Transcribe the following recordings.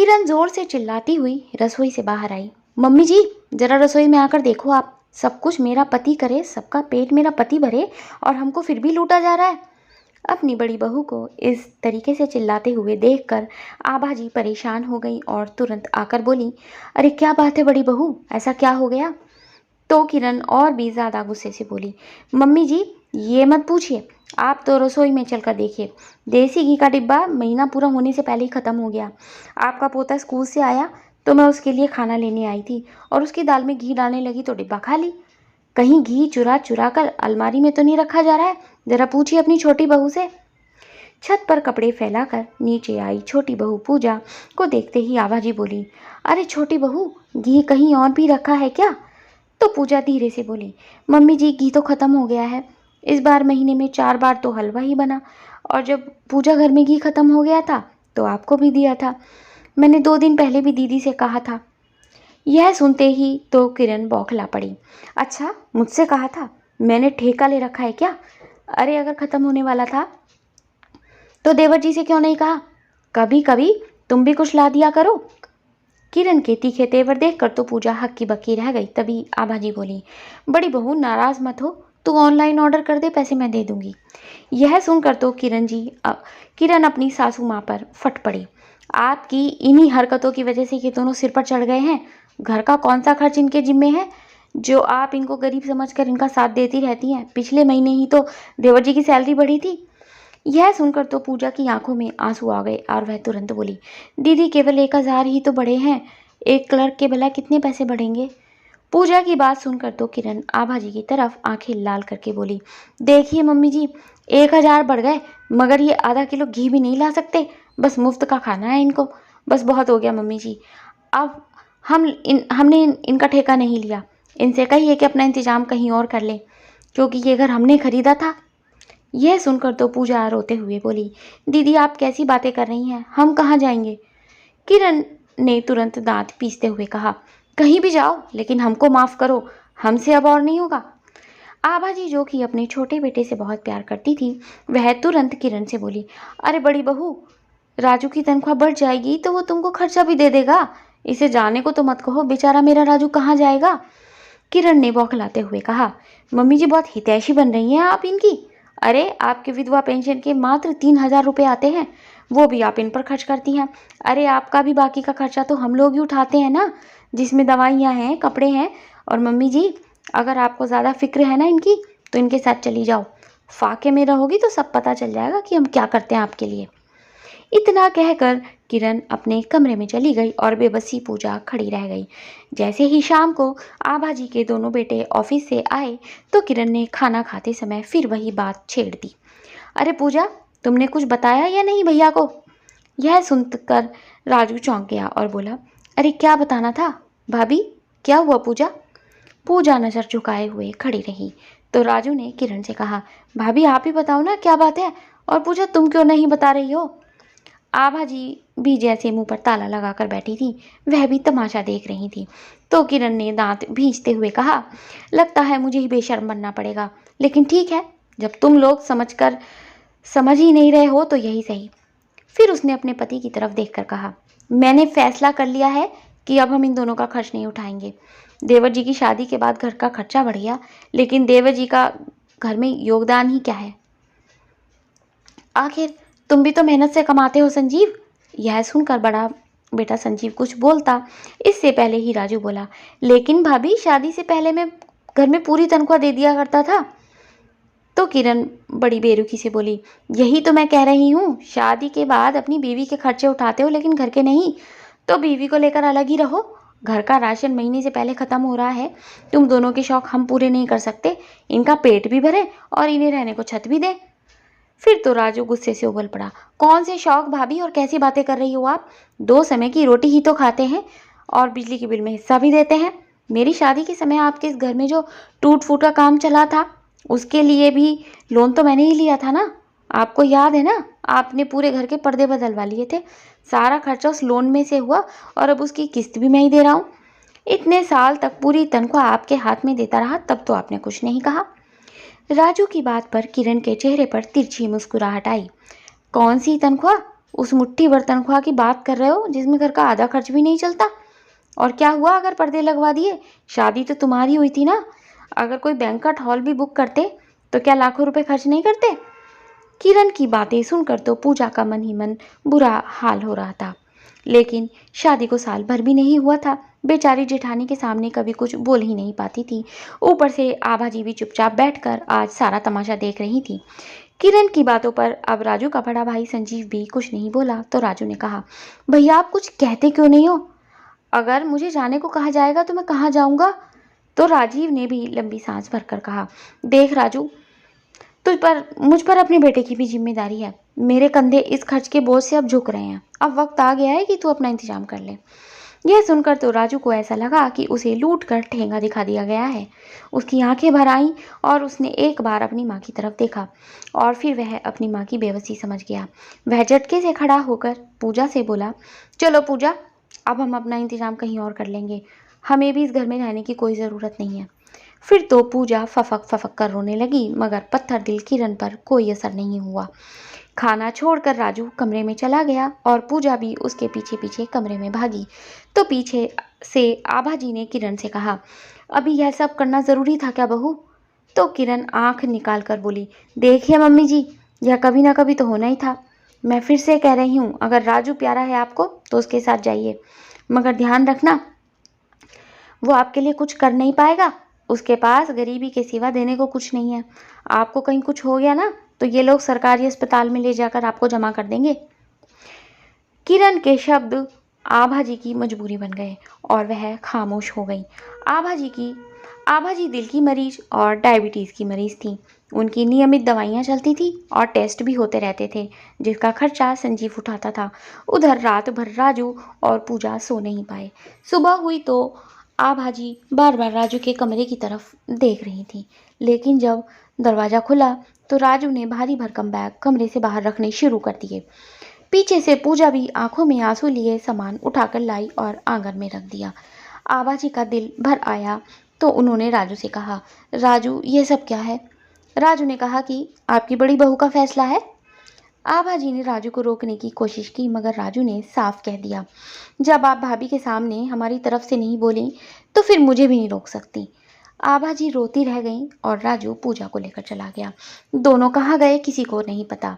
किरण जोर से चिल्लाती हुई रसोई से बाहर आई। मम्मी जी, जरा रसोई में आकर देखो आप। सब कुछ मेरा पति करे, सबका पेट मेरा पति भरे, और हमको फिर भी लूटा जा रहा है। अपनी बड़ी बहू को इस तरीके से चिल्लाते हुए देखकर आभा जी परेशान हो गई और तुरंत आकर बोली, अरे क्या बात है बड़ी बहू, ऐसा क्या हो गया? तो किरण और भी ज़्यादा गुस्से से बोली, मम्मी जी ये मत पूछिए, आप तो रसोई में चलकर देखिए। देसी घी का डिब्बा महीना पूरा होने से पहले ही ख़त्म हो गया। आपका पोता स्कूल से आया तो मैं उसके लिए खाना लेने आई थी और उसकी दाल में घी डालने लगी तो डिब्बा खाली। कहीं घी चुरा चुरा कर अलमारी में तो नहीं रखा जा रहा है? ज़रा पूछिए अपनी छोटी बहू से। छत पर कपड़े फैलाकर नीचे आई छोटी बहू पूजा को देखते ही आभा जी बोली, अरे छोटी बहू, घी कहीं और भी रखा है क्या? तो पूजा धीरे से बोली, मम्मी जी घी तो ख़त्म हो गया है। इस बार महीने में 4 बार तो हलवा ही बना, और जब पूजा घर में घी ख़त्म हो गया था तो आपको भी दिया था। मैंने 2 दिन पहले भी दीदी से कहा था। यह सुनते ही तो किरण बौखला पड़ी। अच्छा, मुझसे कहा था? मैंने ठेका ले रखा है क्या? अरे अगर ख़त्म होने वाला था तो देवर जी से क्यों नहीं कहा? कभी कभी तुम भी कुछ ला दिया करो। किरण के तीखे तेवर देखकर तो पूजा हक्की बक्की रह गई। तभी आभा जी बोली, बड़ी बहू नाराज मत हो, तू ऑनलाइन ऑर्डर कर दे, पैसे मैं दे दूंगी। यह सुनकर तो किरण अपनी सासू माँ पर फट पड़ी। आपकी इन्हीं हरकतों की वजह से ये दोनों सिर पर चढ़ गए हैं। घर का कौन सा खर्च इनके जिम्मे है जो आप इनको गरीब समझकर इनका साथ देती रहती हैं? पिछले महीने ही तो देवर जी की सैलरी बढ़ी थी। यह सुनकर तो पूजा की आंखों में आंसू आ गए और वह तुरंत बोली, दीदी केवल 1000 ही तो बढ़े हैं, एक क्लर्क के भला कितने पैसे बढ़ेंगे? पूजा की बात सुनकर तो किरण आभा जी की तरफ आंखें लाल करके बोली, देखिए मम्मी जी, 1000 बढ़ गए मगर ये आधा किलो घी भी नहीं ला सकते। बस मुफ्त का खाना है इनको, बस बहुत हो गया मम्मी जी। अब हमने इनका ठेका नहीं लिया। इनसे कहिए कि अपना इंतजाम कहीं और कर ले, क्योंकि ये घर हमने खरीदा था। यह सुनकर तो पूजा रोते हुए बोली, दीदी आप कैसी बातें कर रही हैं, हम कहाँ जाएंगे? किरण ने तुरंत दांत पीसते हुए कहा, कहीं भी जाओ लेकिन हमको माफ़ करो, हमसे अब और नहीं होगा। आभा जी जो कि अपने छोटे बेटे से बहुत प्यार करती थी, वह तुरंत किरण से बोली, अरे बड़ी बहू, राजू की तनख्वाह बढ़ जाएगी तो वो तुमको खर्चा भी दे देगा। इसे जाने को तो मत कहो, बेचारा मेरा राजू कहाँ जाएगा? किरण ने बौखलाते हुए कहा, मम्मी जी बहुत हितैषी बन रही हैं आप इनकी। अरे आपके विधवा पेंशन के मात्र 3000 रुपये आते हैं, वो भी आप इन पर खर्च करती हैं। अरे आपका भी बाकी का खर्चा तो हम लोग ही उठाते हैं ना, जिसमें दवाइयाँ हैं, कपड़े हैं। और मम्मी जी, अगर आपको ज़्यादा फिक्र है ना इनकी, तो इनके साथ चली जाओ। फाके में रहोगी तो सब पता चल जाएगा कि हम क्या करते हैं आपके लिए। इतना कहकर किरण अपने कमरे में चली गई और बेबसी पूजा खड़ी रह गई। जैसे ही शाम को आभा जी के दोनों बेटे ऑफिस से आए तो किरण ने खाना खाते समय फिर वही बात छेड़ दी, अरे पूजा, तुमने कुछ बताया या नहीं भैया को? यह सुनकर राजू चौंक गया और बोला, अरे क्या बताना था भाभी, क्या हुआ पूजा? पूजा नजर झुकाए हुए खड़ी रही। तो राजू ने किरण से कहा, भाभी आप ही बताओ ना क्या बात है, और पूजा तुम क्यों नहीं बता रही हो? आभा जी भी जैसे मुंह पर ताला लगाकर बैठी थी, वह भी तमाशा देख रही थी। तो किरण ने दांत भींचते हुए कहा, लगता है मुझे ही बेशर्म बनना पड़ेगा, लेकिन ठीक है, जब तुम लोग समझ ही नहीं रहे हो तो यही सही। फिर उसने अपने पति की तरफ देखकर कहा, मैंने फैसला कर लिया है कि अब हम इन दोनों का खर्च नहीं उठाएंगे। देवर जी की शादी के बाद घर का खर्चा बढ़ गया, लेकिन देवर जी का घर में योगदान ही क्या है? आखिर तुम भी तो मेहनत से कमाते हो संजीव। यह सुनकर बड़ा बेटा संजीव कुछ बोलता, इससे पहले ही राजू बोला, लेकिन भाभी शादी से पहले मैं घर में पूरी तनख्वाह दे दिया करता था। तो किरण बड़ी बेरुखी से बोली, यही तो मैं कह रही हूँ, शादी के बाद अपनी बीवी के खर्चे उठाते हो लेकिन घर के नहीं। तो बीवी को लेकर अलग ही रहो। घर का राशन महीने से पहले ख़त्म हो रहा है, तुम दोनों के शौक हम पूरे नहीं कर सकते। इनका पेट भी भरे और इन्हें रहने को छत भी दे। फिर तो राजू गुस्से से उबल पड़ा, कौन से शौक भाभी, और कैसी बातें कर रही हो आप? 2 समय की रोटी ही तो खाते हैं और बिजली के बिल में हिस्सा भी देते हैं। मेरी शादी के समय आपके इस घर में जो टूट फूट का काम चला था, उसके लिए भी लोन तो मैंने ही लिया था ना, आपको याद है ना? आपने पूरे घर के पर्दे बदलवा लिए थे, सारा खर्चा उस लोन में से हुआ और अब उसकी किस्त भी मैं ही दे रहा हूँ। इतने साल तक पूरी तनख्वाह आपके हाथ में देता रहा, तब तो आपने कुछ नहीं कहा। राजू की बात पर किरण के चेहरे पर तिरछी मुस्कुराहट आई। कौन सी तनख्वाह? उस मुट्ठी भर तनख्वाह की बात कर रहे हो जिसमें घर का आधा खर्च भी नहीं चलता। और क्या हुआ अगर पर्दे लगवा दिए? शादी तो तुम्हारी हुई थी ना। अगर कोई बैंक्वेट हॉल भी बुक करते तो क्या लाखों रुपए खर्च नहीं करते? किरण की बातें सुनकर तो पूजा का मन ही मन बुरा हाल हो रहा था। लेकिन शादी को साल भर भी नहीं हुआ था। बेचारी जेठानी के सामने कभी कुछ बोल ही नहीं पाती थी। ऊपर से आभा जी भी चुपचाप बैठकर आज सारा तमाशा देख रही थी। किरण की बातों पर अब राजू का बड़ा भाई संजीव भी कुछ नहीं बोला तो राजू ने कहा, भैया आप कुछ कहते क्यों नहीं हो? अगर मुझे जाने को कहा जाएगा तो मैं कहाँ जाऊंगा? तो राजीव ने भी लंबी सांस भरकर कहा, देख राजू, तुझ पर मुझ पर अपने बेटे की भी जिम्मेदारी है। मेरे कंधे इस खर्च के बोझ से अब झुक रहे हैं। अब वक्त आ गया है कि तू अपना इंतजाम कर ले। यह सुनकर तो राजू को ऐसा लगा कि उसे लूट कर ठेंगा दिखा दिया गया है। उसकी आंखें भर आईं और उसने एक बार अपनी माँ की तरफ देखा और फिर वह अपनी माँ की बेबसी समझ गया। वह झटके से खड़ा होकर पूजा से बोला, चलो पूजा, अब हम अपना इंतजाम कहीं और कर लेंगे। हमें भी इस घर में रहने की कोई ज़रूरत नहीं है। फिर तो पूजा फफक फफक कर रोने लगी, मगर पत्थर दिल किरण पर कोई असर नहीं हुआ। खाना छोड़कर राजू कमरे में चला गया और पूजा भी उसके पीछे पीछे कमरे में भागी। तो पीछे से आभा जी ने किरण से कहा, अभी यह सब करना ज़रूरी था क्या बहू? तो किरण आंख निकाल कर बोली, देखिए मम्मी जी, यह कभी ना कभी तो होना ही था। मैं फिर से कह रही हूँ, अगर राजू प्यारा है आपको तो उसके साथ जाइए, मगर ध्यान रखना वो आपके लिए कुछ कर नहीं पाएगा। उसके पास गरीबी के सिवा देने को कुछ नहीं है। आपको कहीं कुछ हो गया ना तो ये लोग सरकारी अस्पताल में ले जाकर आपको जमा कर देंगे। किरण के शब्द आभा जी की मजबूरी बन गए और वह खामोश हो गई। आभा जी दिल की मरीज और डायबिटीज़ की मरीज थी। उनकी नियमित दवाइयाँ चलती थी और टेस्ट भी होते रहते थे, जिसका खर्चा संजीव उठाता था। उधर रात भर राजू और पूजा सो नहीं पाए। सुबह हुई तो आभा जी बार बार राजू के कमरे की तरफ देख रही थी, लेकिन जब दरवाज़ा खुला तो राजू ने भारी भरकम बैग कमरे से बाहर रखने शुरू कर दिए। पीछे से पूजा भी आंखों में आंसू लिए सामान उठाकर लाई और आंगन में रख दिया। आभा जी का दिल भर आया तो उन्होंने राजू से कहा, राजू ये सब क्या है? राजू ने कहा कि आपकी बड़ी बहू का फैसला है। आभा जी ने राजू को रोकने की कोशिश की, मगर राजू ने साफ कह दिया, जब आप भाभी के सामने हमारी तरफ से नहीं बोली तो फिर मुझे भी नहीं रोक सकती। आभा जी रोती रह गईं और राजू पूजा को लेकर चला गया। दोनों कहाँ गए किसी को नहीं पता।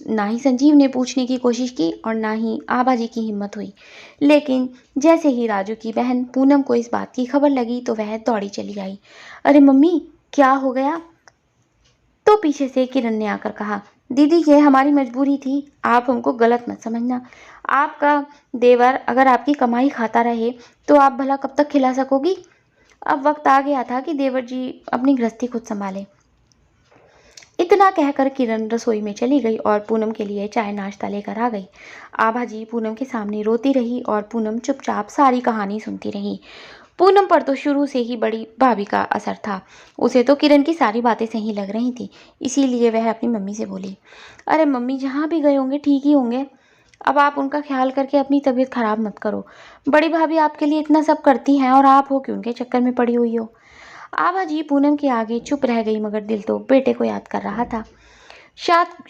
ना ही संजीव ने पूछने की कोशिश की और ना ही आभा जी की हिम्मत हुई। लेकिन जैसे ही राजू की बहन पूनम को इस बात की खबर लगी तो वह दौड़ी चली आई। अरे मम्मी, क्या हो गया? तो पीछे से किरण ने आकर कहा, दीदी ये हमारी मजबूरी थी, आप हमको गलत मत समझना। आपका देवर अगर आपकी कमाई खाता रहे तो आप भला कब तक खिला सकोगी? अब वक्त आ गया था कि देवर जी अपनी गृहस्थी खुद संभाले। इतना कहकर किरण रसोई में चली गई और पूनम के लिए चाय नाश्ता लेकर आ गई। आभा जी पूनम के सामने रोती रही और पूनम चुपचाप सारी कहानी सुनती रही। पूनम पर तो शुरू से ही बड़ी भाभी का असर था। उसे तो किरण की सारी बातें सही लग रही थी, इसीलिए वह अपनी मम्मी से बोली, अरे मम्मी, जहाँ भी गए होंगे ठीक ही होंगे। अब आप उनका ख्याल करके अपनी तबीयत खराब मत करो। बड़ी भाभी आपके लिए इतना सब करती हैं और आप हो कि उनके चक्कर में पड़ी हुई हो। आभा जी पूनम के आगे चुप रह गई, मगर दिल तो बेटे को याद कर रहा था।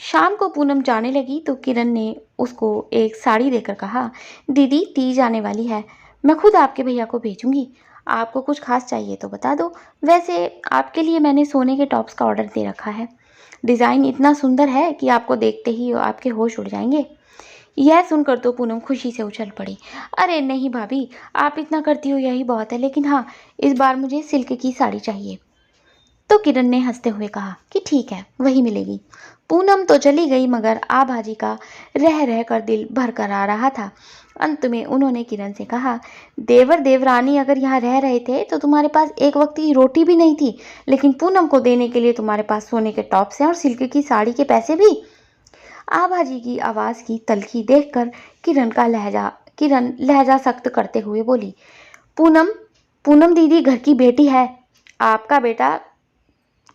शाम को पूनम जाने लगी तो किरण ने उसको एक साड़ी देकर कहा, दीदी तीज आने वाली है, मैं खुद आपके भैया को भेजूंगी। आपको कुछ खास चाहिए तो बता दो। वैसे आपके लिए मैंने सोने के टॉप्स का ऑर्डर दे रखा है। डिज़ाइन इतना सुंदर है कि आपको देखते ही आपके होश उड़ जाएंगे। यह सुनकर तो पूनम खुशी से उछल पड़ी। अरे नहीं भाभी, आप इतना करती हो यही बहुत है, लेकिन हाँ, इस बार मुझे सिल्क की साड़ी चाहिए। तो किरण ने हंसते हुए कहा कि ठीक है, वही मिलेगी। पूनम तो चली गई, मगर आभाजी का रह रह कर दिल भर कर आ रहा था। अंत में उन्होंने किरण से कहा, देवर देवरानी अगर यहाँ रह रहे थे तो तुम्हारे पास एक वक्त की रोटी भी नहीं थी, लेकिन पूनम को देने के लिए तुम्हारे पास सोने के टॉप्स हैं और सिल्क की साड़ी के पैसे भी। आभाजी की आवाज़ की तलखी देखकर किरण लहजा सख्त करते हुए बोली, पूनम पूनम दीदी घर की बेटी है। आपका बेटा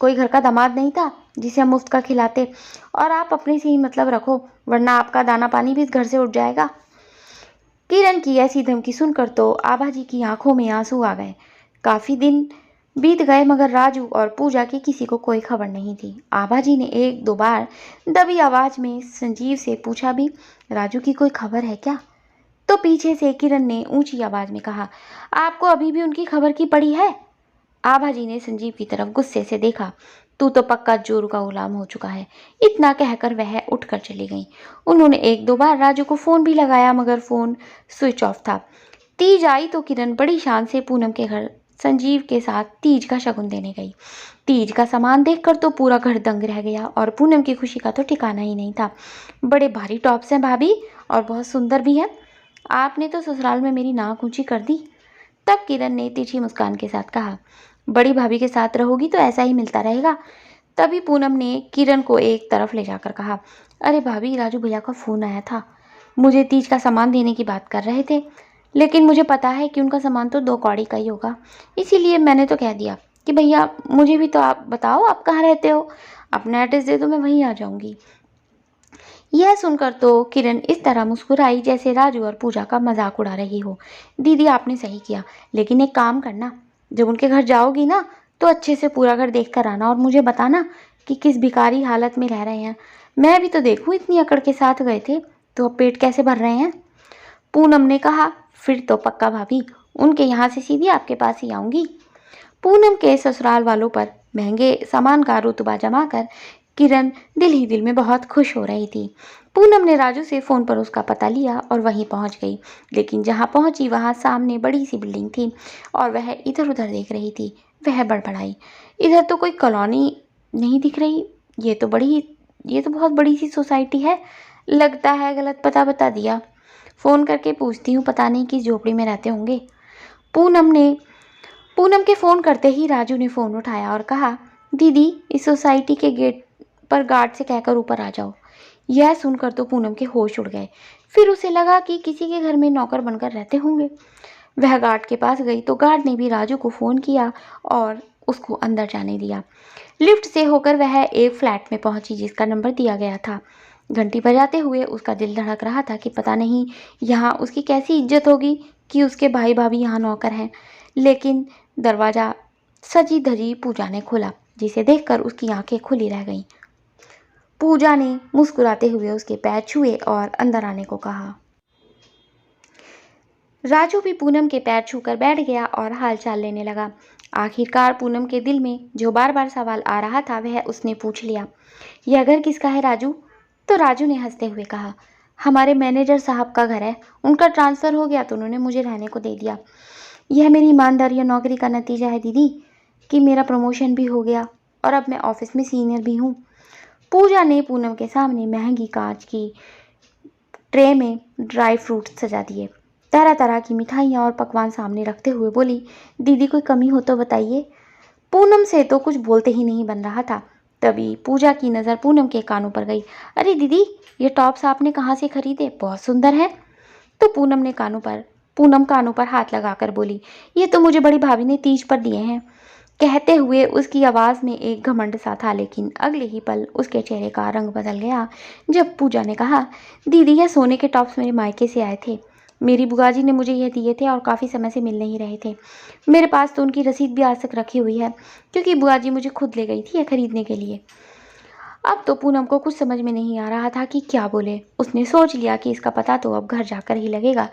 कोई घर का दामाद नहीं था जिसे हम मुफ्त का खिलाते। और आप अपने से ही मतलब रखो, वरना आपका दाना पानी भी इस घर से उठ जाएगा। किरण की ऐसी धमकी सुनकर तो आभा जी की आंखों में आंसू आ गए। काफ़ी दिन बीत गए मगर राजू और पूजा की किसी को कोई खबर नहीं थी। आभाजी ने एक दो बार दबी आवाज में संजीव से पूछा भी, राजू की कोई खबर है क्या? तो पीछे से किरण ने ऊंची आवाज में कहा, आपको अभी भी उनकी खबर की पड़ी है? आभाजी ने संजीव की तरफ गुस्से से देखा। तू तो पक्का जोरू का गुलाम हो चुका है। इतना कहकर वह उठकर चली गई। उन्होंने एक दो बार राजू को फोन भी लगाया मगर फोन स्विच ऑफ था। तीज आई तो किरण बड़ी शान से पूनम के घर संजीव के साथ तीज का शगुन देने गई। तीज का सामान देखकर तो पूरा घर दंग रह गया और पूनम की खुशी का तो ठिकाना ही नहीं था। बड़े भारी टॉप्स हैं भाभी और बहुत सुंदर भी है। आपने तो ससुराल में मेरी नाक ऊंची कर दी। तब किरण ने तिरछी मुस्कान के साथ कहा, बड़ी भाभी के साथ रहोगी तो ऐसा ही मिलता रहेगा। तभी पूनम ने किरण को एक तरफ ले जाकर कहा, अरे भाभी, राजू भैया का फोन आया था। मुझे तीज का सामान देने की बात कर रहे थे, लेकिन मुझे पता है कि उनका सामान तो 2 कौड़ी का ही होगा, इसीलिए मैंने तो कह दिया कि भैया मुझे भी तो आप बताओ आप कहाँ रहते हो, अपना एड्रेस दे दो, मैं वहीं आ जाऊंगी। यह सुनकर तो किरण इस तरह मुस्कुराई जैसे राजू और पूजा का मजाक उड़ा रही हो। दीदी आपने सही किया, लेकिन एक काम करना, जब उनके घर जाओगी ना तो अच्छे से पूरा घर देख कर आना और मुझे बताना कि किस भिखारी हालत में रह रहे हैं। मैं भी तो देखूं, इतनी अकड़ के साथ गए थे तो अब पेट कैसे भर रहे हैं। पूनम ने कहा, फिर तो पक्का भाभी, उनके यहाँ से सीधी आपके पास ही आऊंगी। पूनम के ससुराल वालों पर महंगे सामान का रुतबा जमा कर किरण दिल ही दिल में बहुत खुश हो रही थी। पूनम ने राजू से फ़ोन पर उसका पता लिया और वहीं पहुंच गई। लेकिन जहां पहुंची वहां सामने बड़ी सी बिल्डिंग थी और वह इधर उधर देख रही थी। वह बड़बड़ाई, इधर तो कोई कॉलोनी नहीं दिख रही, ये तो बहुत बड़ी सी सोसाइटी है। लगता है गलत पता बता दिया। फ़ोन करके पूछती हूँ, पता नहीं किस झोपड़ी में रहते होंगे। पूनम के फ़ोन करते ही राजू ने फ़ोन उठाया और कहा, दीदी इस सोसाइटी के गेट पर गार्ड से कहकर ऊपर आ जाओ। यह सुनकर तो पूनम के होश उड़ गए। फिर उसे लगा कि किसी के घर में नौकर बनकर रहते होंगे। वह गार्ड के पास गई तो गार्ड ने भी राजू को फ़ोन किया और उसको अंदर जाने दिया। लिफ्ट से होकर वह एक फ्लैट में पहुंची जिसका नंबर दिया गया था। घंटी बजाते हुए उसका दिल धड़क रहा था कि पता नहीं यहाँ उसकी कैसी इज्जत होगी कि उसके भाई भाभी यहाँ नौकर हैं। लेकिन दरवाज़ा सजी धजी पूजा ने खोला, जिसे देखकर उसकी आंखें खुली रह गईं। पूजा ने मुस्कुराते हुए उसके पैर छुए और अंदर आने को कहा। राजू भी पूनम के पैर छूकर बैठ गया और हालचाल लेने लगा। आखिरकार पूनम के दिल में जो बार बार सवाल आ रहा था वह उसने पूछ लिया, यह घर किसका है राजू? तो राजू ने हंसते हुए कहा, हमारे मैनेजर साहब का घर है, उनका ट्रांसफ़र हो गया तो उन्होंने मुझे रहने को दे दिया। यह मेरी ईमानदारी और नौकरी का नतीजा है दीदी, कि मेरा प्रमोशन भी हो गया और अब मैं ऑफिस में सीनियर भी हूँ। पूजा ने पूनम के सामने महंगी कांच की ट्रे में ड्राई फ्रूट्स सजा दिए। तरह तरह की मिठाइयाँ और पकवान सामने रखते हुए बोली, दीदी कोई कमी हो तो बताइए। पूनम से तो कुछ बोलते ही नहीं बन रहा था। तभी पूजा की नज़र पूनम के कानों पर गई। अरे दीदी, ये टॉप्स आपने कहाँ से खरीदे? बहुत सुंदर है। तो पूनम कानों पर हाथ लगाकर बोली, ये तो मुझे बड़ी भाभी ने तीज पर दिए हैं। कहते हुए उसकी आवाज़ में एक घमंड सा था, लेकिन अगले ही पल उसके चेहरे का रंग बदल गया जब पूजा ने कहा, दीदी यह सोने के टॉप्स मेरे मायके से आए थे। मेरी बुआ जी ने मुझे यह दिए थे और काफ़ी समय से मिल नहीं रहे थे। मेरे पास तो उनकी रसीद भी आज तक रखी हुई है, क्योंकि बुआ जी मुझे खुद ले गई थी यह खरीदने के लिए। अब तो पूनम को कुछ समझ में नहीं आ रहा था कि क्या बोले। उसने सोच लिया कि इसका पता तो अब घर जाकर ही लगेगा।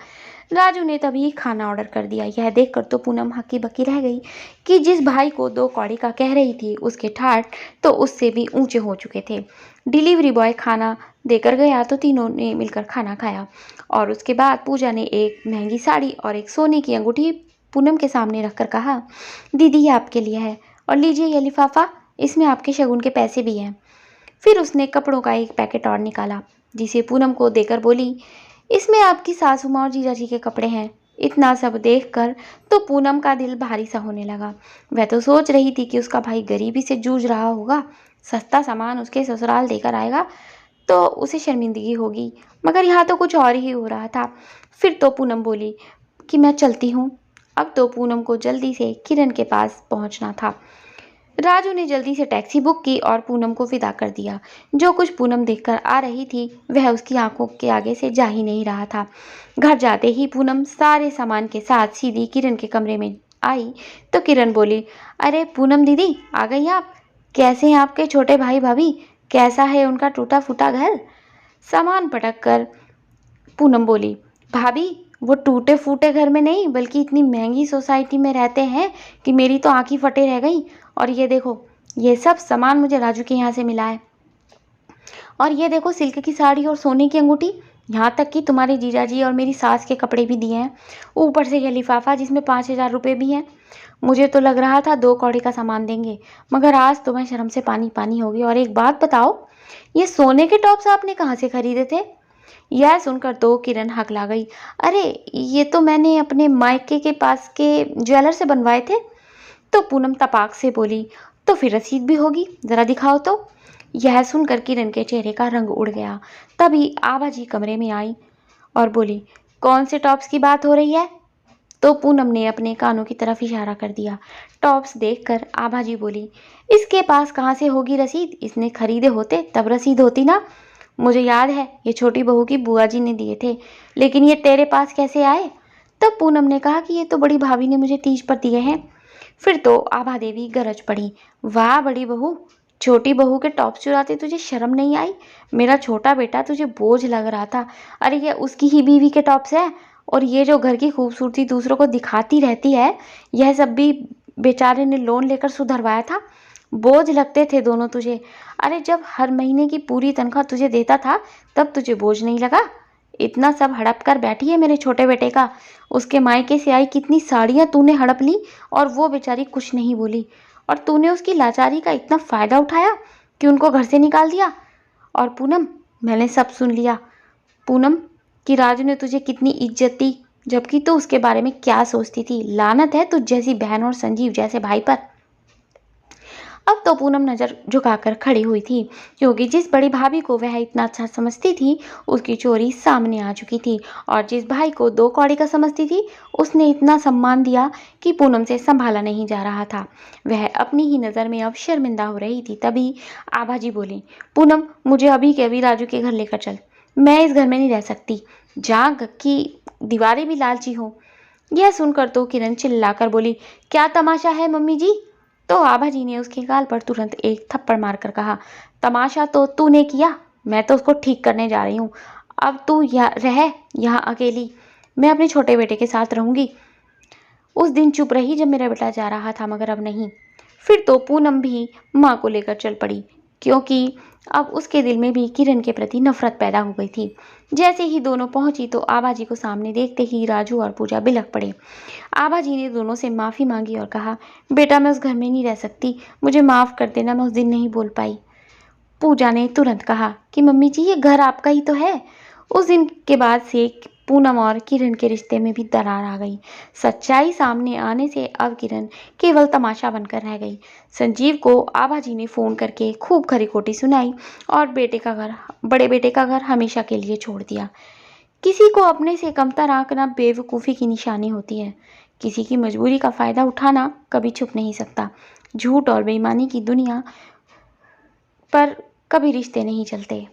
राजू ने तभी खाना ऑर्डर कर दिया। यह देखकर तो पूनम हक्की बक्की रह गई कि जिस भाई को 2 कौड़ी का कह रही थी उसके ठाठ तो उससे भी ऊंचे हो चुके थे। डिलीवरी बॉय खाना देकर गया तो तीनों ने मिलकर खाना खाया और उसके बाद पूजा ने एक महंगी साड़ी और एक सोने की अंगूठी पूनम के सामने रखकर कहा, दीदी ये आपके लिए है और लीजिए यह लिफाफा, इसमें आपके शगुन के पैसे भी हैं। फिर उसने कपड़ों का एक पैकेट और निकाला जिसे पूनम को देकर बोली, इसमें आपकी सासू माँ और जीजा जी के कपड़े हैं। इतना सब देखकर तो पूनम का दिल भारी सा होने लगा। वह तो सोच रही थी कि उसका भाई गरीबी से जूझ रहा होगा, सस्ता सामान उसके ससुराल देकर आएगा तो उसे शर्मिंदगी होगी, मगर यहाँ तो कुछ और ही हो रहा था। फिर तो पूनम बोली कि मैं चलती हूँ। अब तो पूनम को जल्दी से किरण के पास पहुँचना था। राजू ने जल्दी से टैक्सी बुक की और पूनम को विदा कर दिया। जो कुछ पूनम देखकर आ रही थी वह उसकी आंखों के आगे से जा ही नहीं रहा था। घर जाते ही पूनम सारे सामान के साथ सीधी किरण के कमरे में आई तो किरण बोली, अरे पूनम दीदी आ गई आप। कैसे हैं आपके छोटे भाई भाभी? कैसा है उनका टूटा फूटा घर? सामान पटक कर पूनम बोली, भाभी वो टूटे फूटे घर में नहीं बल्कि इतनी महंगी सोसाइटी में रहते हैं कि मेरी तो आंखें फटे रह गई। और ये देखो, ये सब सामान मुझे राजू के यहाँ से मिला है। और ये देखो सिल्क की साड़ी और सोने की अंगूठी, यहाँ तक कि तुम्हारे जीजाजी और मेरी सास के कपड़े भी दिए हैं। ऊपर से यह लिफाफा जिसमें 5,000 रुपये भी हैं। मुझे तो लग रहा था 2 कौड़ी का सामान देंगे, मगर आज तो मैं शर्म से पानी पानी हो गई। और एक बात बताओ, ये सोने के टॉप्स आपने कहाँ से खरीदे थे? यह सुनकर तो किरण हकला गई। अरे ये तो मैंने अपने मायके के पास के ज्वेलर से बनवाए थे। तो पूनम तपाक से बोली, तो फिर रसीद भी होगी, जरा दिखाओ तो। यह सुनकर किरण के चेहरे का रंग उड़ गया। तभी आभा जी कमरे में आई और बोली, कौन से टॉप्स की बात हो रही है? तो पूनम ने अपने कानों की तरफ इशारा कर दिया। टॉप्स देखकर आभा जी बोली, इसके पास कहाँ से होगी रसीद? इसने खरीदे होते तब रसीद होती ना। मुझे याद है ये छोटी बहू की बुआ जी ने दिए थे, लेकिन ये तेरे पास कैसे आए? तब पूनम ने कहा कि ये तो बड़ी भाभी ने मुझे तीज पर दिए हैं। फिर तो आभा देवी गरज पड़ी, वाह बड़ी बहू, छोटी बहू के टॉप चुराते तुझे शर्म नहीं आई? मेरा छोटा बेटा तुझे बोझ लग रहा था। अरे ये उसकी ही बीवी के टॉप्स है, और ये जो घर की खूबसूरती दूसरों को दिखाती रहती है, यह सब भी बेचारे ने लोन लेकर सुधरवाया था। बोझ लगते थे दोनों तुझे। अरे जब हर महीने की पूरी तनख्वाह तुझे देता था तब तुझे बोझ नहीं लगा? इतना सब हड़प कर बैठी है मेरे छोटे बेटे का। उसके मायके से आई कितनी साड़ियाँ तूने हड़प ली और वो बेचारी कुछ नहीं बोली। और तूने उसकी लाचारी का इतना फ़ायदा उठाया कि उनको घर से निकाल दिया। और पूनम, मैंने सब सुन लिया। पूनम, कि राजू ने तुझे कितनी इज्जत दी, जबकि तू उसके बारे में क्या सोचती थी। लानत है तुझ जैसी बहन और संजीव जैसे भाई पर। अब तो पूनम नज़र झुकाकर खड़ी हुई थी, क्योंकि जिस बड़ी भाभी को वह इतना अच्छा समझती थी उसकी चोरी सामने आ चुकी थी, और जिस भाई को 2 कौड़ी का समझती थी उसने इतना सम्मान दिया कि पूनम से संभाला नहीं जा रहा था। वह अपनी ही नज़र में अब शर्मिंदा हो रही थी। तभी आभा जी बोली, पूनम मुझे अभी के अभी राजू के घर लेकर चल, मैं इस घर में नहीं रह सकती, जहाँ की दीवारें भी लालची हो। यह सुनकर तो किरण चिल्लाकर बोली, क्या तमाशा है मम्मी जी? तो आभा जी ने उसके गाल पर तुरंत एक थप्पड़ मारकर कहा, तमाशा तो तूने किया, मैं तो उसको ठीक करने जा रही हूँ। अब तू यहाँ अकेली, मैं अपने छोटे बेटे के साथ रहूंगी। उस दिन चुप रही जब मेरा बेटा जा रहा था, मगर अब नहीं। फिर तो पूनम भी माँ को लेकर चल पड़ी, क्योंकि अब उसके दिल में भी किरण के प्रति नफरत पैदा हो गई थी। जैसे ही दोनों पहुंची तो आभा जी को सामने देखते ही राजू और पूजा बिलख पड़े। आभा जी ने दोनों से माफ़ी मांगी और कहा, बेटा मैं उस घर में नहीं रह सकती, मुझे माफ़ कर देना, मैं उस दिन नहीं बोल पाई। पूजा ने तुरंत कहा कि मम्मी जी ये घर आपका ही तो है। उस दिन के बाद से पूनम और किरण के रिश्ते में भी दरार आ गई। सच्चाई सामने आने से अब किरण केवल तमाशा बनकर रह गई। संजीव को आभा जी ने फ़ोन करके खूब खरी खोटी सुनाई और बड़े बेटे का घर हमेशा के लिए छोड़ दिया। किसी को अपने से कमतर आंकना बेवकूफ़ी की निशानी होती है। किसी की मजबूरी का फ़ायदा उठाना कभी छुप नहीं सकता। झूठ और बेईमानी की दुनिया पर कभी रिश्ते नहीं चलते।